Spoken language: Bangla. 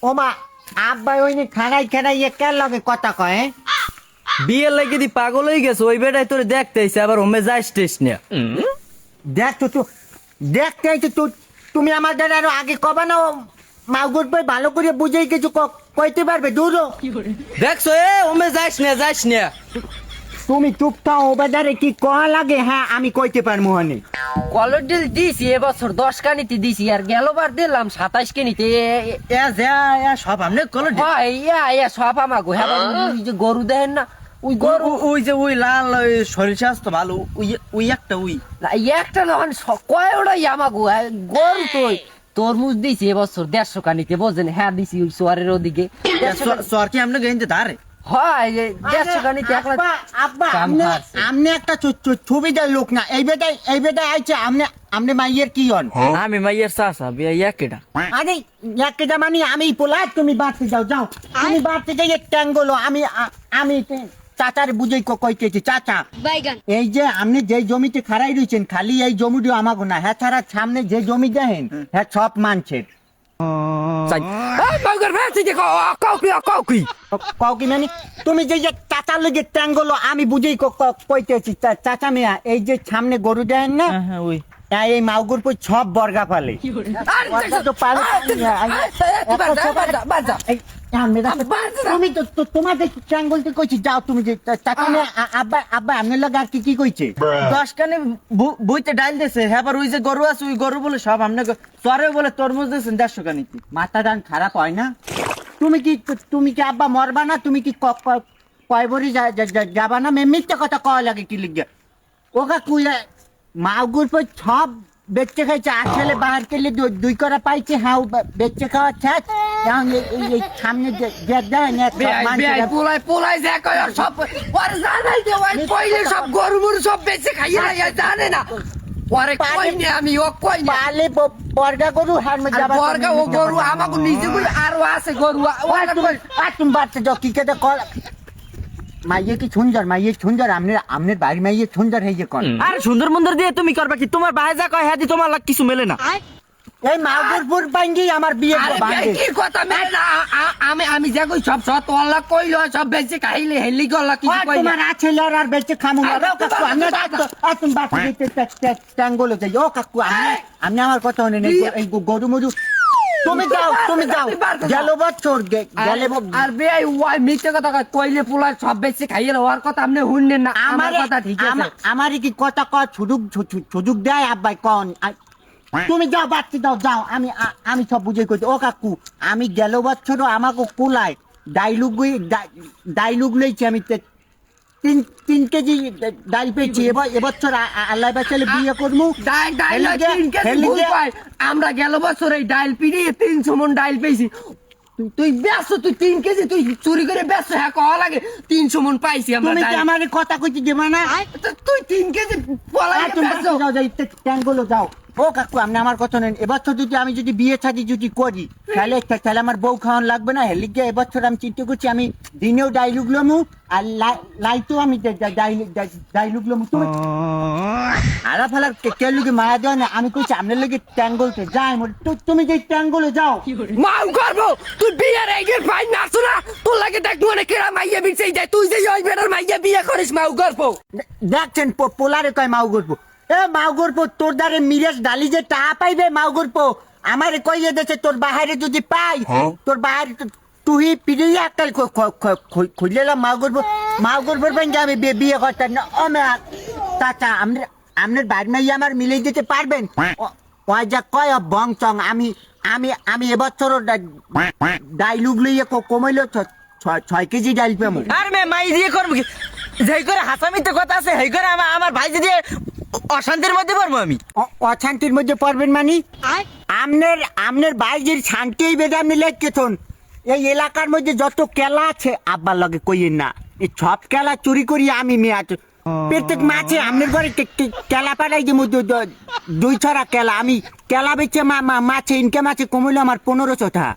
ওমা আব্বা ওই খানাই খানাই কেন লাগে কথা কয় বিয়ের লাগে দি পাগল হয়ে গেছে ওই বেটাই তোরে দেখতে আইছে আবার হোমে যাইস টেস না দেখ তো দেখতে আইছে তো তুমি আমাদের আরো আগে কবা না মাগুর ভাই ভালো করে বুঝেই কিছু কইতে পারবে দূরও দেখছো হোমে যাইস না তুমি চুপ থাও ও বাজারে কি কয়া লাগে হ্যাঁ আমি কইতে পারবো হনে কলর ডিল দিছি এবছর 10 কানিতে দিছি আর গেলবার দিলাম 27 কানিতে সব আমনে কল ইয়া সব আমাগো হ্যাঁ ওই যে গরু দেন না ওই গরু ওই যে ওই লাল শরীর স্বাস্থ্য ভালো ওই একটা ওই একটা নন কয় ওটাই আমাগো গরু তরমুজ দিছি এবছর 150 কানিতে বোঝেন হ্যাঁ দিছি ওই সোয়ারের ওদিকে সর কি আমনে গেঞ্জে ধারে হয় 150 কানিতে একলা আব্বা আমনে একটা ছবিদার লোক না এই বেটাই আইছে আমনে মাইয়ের কি হন আমি মাইয়ের চাচা বিয়া ইয়াকেডা আরে একটা মানে আমি পোলা তুমি বাড়তে যাও তুমি বাড়তে যাই ট্যাঙ্গলো আমি চাচার বুঝেই কইতেছি চাচা এই যে আপনি যে জমিতে খাড়াই রয়েছেন খালি এই জমিটিও আমাকে না হ্যাঁ ছাড়া সামনে যে জমি দেখেন হ্যাঁ সব মানছে কাউকে মানে তুমি যে চাচার লগে ট্যাঙ্গলো আমি বুঝেই কইতেছি চাচা মিয়া এই যে সামনে গরু দেন না ওই এই মাউগুরপুর সব বর্গা পালে তুমি তো তোমাদের ট্যাঙ্গলতে কইছি যাও তুমি যে চাচা আব্বা আপনার লগে আর কি কইছে 10 কানে বইতে ডাল দিছে হ্যাঁ ওই যে গরু আছে ওই গরু বলে সব আমনে সরে বলে তরমুজ দিছেন 150 কানিতে মাথা ডান খারাপ হয় না তুমি কি আব্বা মরবা না তুমি কি কয় বড়ি যাবা না মিথ্যে কথা কয় লাগে কি লিখে ওকা কুইলা মাগুর পর সব বেচে খাইছে আসলে বাহার কেলে দুই করা পাইছে হাউ বেচে খাওয়া ছাড় এখন এই সামনে পোলাই যা কয় সব ওর জানাই দে ওই কইলে সব গরু মরু সব বেঁচে খাইয়ে না জানে না পরে কই নে আমি ও কই না পালে বর্গা গরু হার মে যাবা বর্গা ও গরু আমাকে নিজে কই আরো আছে গরু তুমি বাচ্চা যাও কি কেটে কল মাইয়ে কি সুন্দর আমনের বাড়ি মাইয়ে সুন্দর হয়ে যে কোন আর সুন্দর মন্দর দিয়ে তুমি করবা কি তোমার ভাই যা কয় হ্যাঁ দি তোমার লাগ কিছু মেলে না এই মাগুরপুর বাইঙ্গি আমার বিয়ে ভাঙে কি কথা মেলে না আমি যা কই সব সব তোলা কইলো সব বেঁচে খাইলে হেলি গলা কিছু কই তোমার আছে আর বেঁচে খামু না কাকু আমি তুমি বাচ্চা দিতে ট্যাঙ্গলো যাই ও কাকু আমি আমার কথা শুনে নেই এই গরু মরু তুমি যাও গেল বছর গেলে আর বে ওই মিথ্যে কথা কইলে পোলা সব বেঁচে খাইয়ে ওর কথা আপনি শুনলেন না আমার কথা ঠিক আছে আমারই কি কথা কয় সুযোগ দেয় আব্বাই কন তুমি যাও বাচ্চা যাও আমি সব বুঝে কইছি ও কাকু আমি গেল বছরও আমাকে কুলায় ডাইলুগ লইছি আমি 3 কেজি ডাল পেয়েছি এবছর আল্লাহ বাঁচালে বিয়ে করবো আমরা গেল বছর এই ডাইল পিড়িয়ে 300 মন ডাইল পেয়েছি তুই ব্যস্ত তুই 3 কেজি তুই চুরি করে ব্যস্ত হ্যাঁ কওয়া লাগে 300 মন পাইছি আমরা তুমি কি আমার কথা কইতে দেবা না তুই 3 কেজি পলাই তুমি যাও ট্যাঙ্গলো যাও ও কাকু আপনি আমার কথা নেন এবছর আমি যদি বিয়ে শাদী যদি করি তাহলে আমার বউ খাওয়ান লাগবে না হেলিকে এবছর আমি চিন্তা করছি আমি দিনেও ডাইলুগ লমু আর লাইতেও আমি ডাইলুগ লমু তুমি আলা ফালার কেলুকে মায়া দেওয়া না আমি কইছি আপনার লোকে ট্যাঙ্গলতে যাই তুমি যে ট্যাঙ্গলে যাও মাউ করবো তুই বিয়ের এগের ফাই নাচো না তোর লাগে দেখ মনে কেরা মাইয়া বিচেই যায় তুই যে ওই বেটার মাইয়া বিয়ে করিস মাউ করবো দেখছেন পোলারে কয় মাউ করবো মাউ করবো তোর দ্বারে মিরাজ ডালি যে টা পাইবে মাউ করবো আমার কইয়ে দেছে তোর বাহারে যদি পাই তোর বাহারে তুই পিড়ে একটা খুললাম মাউ করবো ব্যাংকে আমি বিয়ে করতাম না ও মা চাচা আপনার বাড়ি মাইয়া আমার মিলিয়ে দিতে পারবেন ওই যা কয় বং চং আমি এবছরও ডাইলুগ লইয়ে কমাইলো 6 কেজি ডাইল পেমু আর মে মাই দিয়ে করব কি যেই করে হাসামিতে কথা আছে হেই করে আমার ভাই যদি অশান্তির মধ্যে পড়বো আমি অশান্তির মধ্যে পড়বেন মানে আমনের বাইরের শান্তি বেদে আপনি লেখকেন এই এলাকার মধ্যে যত কেলা আছে আব্বার লগে কইয়েন না এই সব কেলা চুরি করি আমি মেয়ে আছে প্রত্যেক মাছে আমনের ঘরে কেলা পাঠাই যে 2 ছড়া কেলা আমি কেলা বেচে মাছে ইনকাম আছে কমইলো আমার 1500 টাকা